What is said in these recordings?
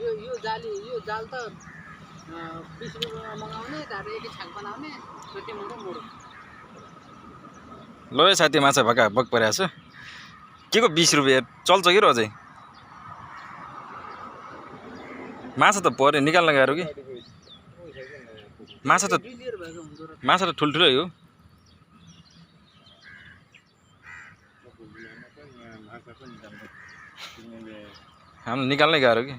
यो जाल त 20 रुपैयाँमा मगाउने त्यहाँबाट एकै छाक बनाउने जति मुडो मुडो। ल है साथी माछा भक्का भक परेको छ के को 20 रुपैयाँ चल्छ कि अझै माछा त पर्यो निकाल्न गाह्रो कि माछा त ठुल्ठुलै हो हाम्रो निकाल्नै गाह्रो कि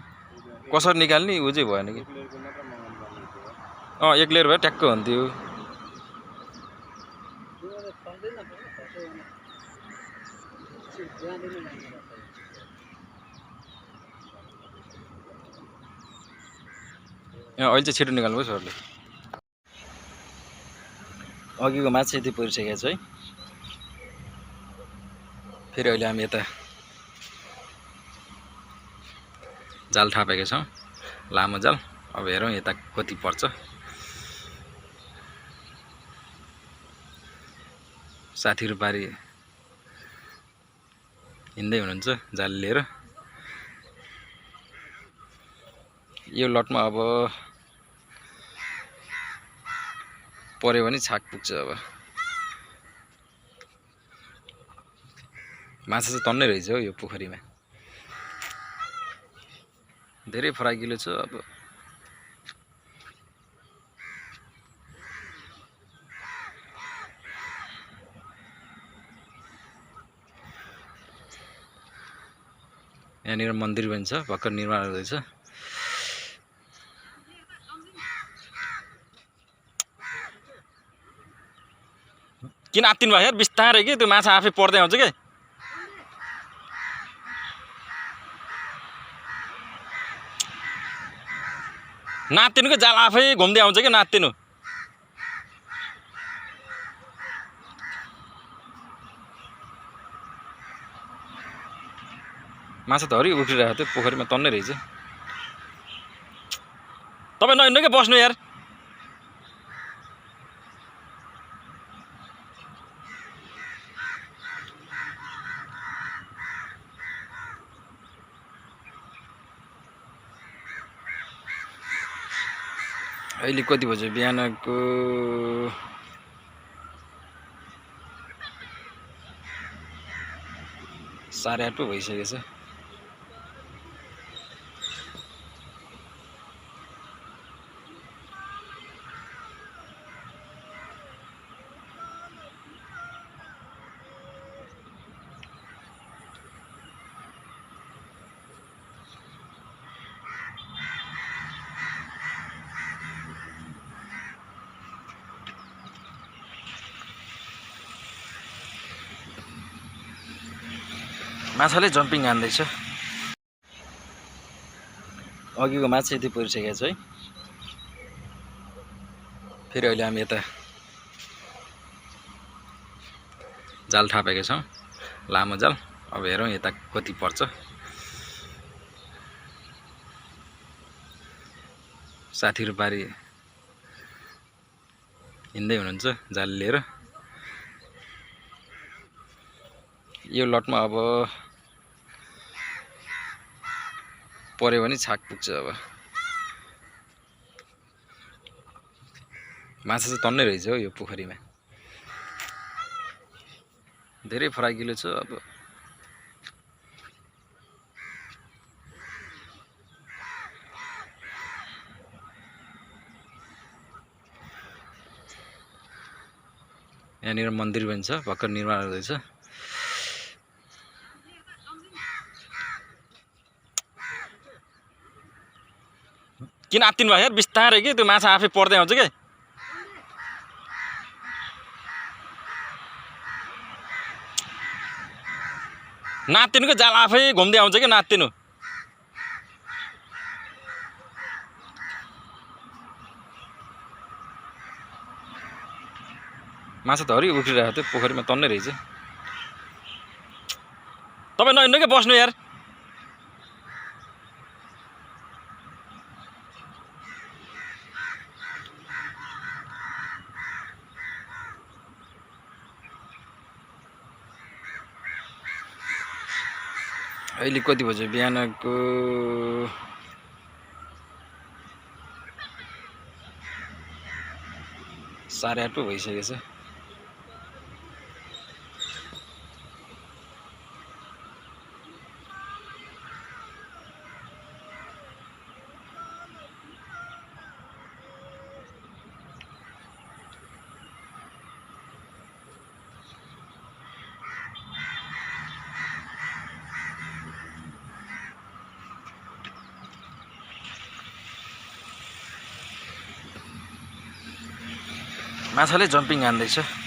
कसरी निकाल्ने उ चाहिँ भएन कि एक लेयर भए ट्याक्क हुन्थ्यो अहिले चाहिँ छिटो निकाल्नु सरले अघिको माछा यति परिसकेको छ है फेरि अहिले हामी यता जाल थापेका छौँ लामो जाल अब हेरौँ यता कति पर्छ साथीहरू पारी हिँड्दै हुनुहुन्छ जाल लिएर यो लटमा अब पर्यो भने छाक पुग्छ अब माछा चाहिँ तन्नै रहेछ हो यो पोखरीमा धेरै फराकिलो छ अब यहाँनिर मन्दिर पनि छ भर्खर निर्माण हुँदैछ किन आत्तिनु भयो यार बिस्तारै कि त्यो माछा आफै पर्दै आउँछ के नात्तिनु के जाल आफै घुम्दै आउँछ कि नात्तिनु माछा त हरि उठिरहेको थियो पोखरीमा तन्नै रहेछ तपाईँ नहिँड्नु के बस्नु यार अहिले कति बज्यो बिहानको 8:30 पो भइसकेको छ माछाले जम्पिङ हान्दैछ अघिको माछा यति परिसकेको छ है फेरि अहिले हामी यता जाल थापेका छौँ लामो जाल अब हेरौँ यता कति पर्छ साथीहरू पारी हिँड्दै हुनुहुन्छ जाल लिएर यो लटमा अब पर्यो भने छाक पुग्छ अब माछा चाहिँ तन्नै रहेछ हो यो पोखरीमा धेरै फराकिलो छ अब यहाँनिर मन्दिर पनि छ भर्खर निर्माण हुँदैछ किन आत्तिनु भयो यार बिस्तारै कि त्यो माछा आफै पर्दै आउँछ के नात्तिनु के जाल आफै घुम्दै आउँछ कि नात्तिनु माछा त हरि उठिरहेको थियो पोखरीमा तन्नै रहेछ तपाईँ नहिँड्नु के बस्नु यार अहिले कति बज्यो बिहानको 8:30 पो भइसकेछ। माछाले जम्पिङ हान्दैछ।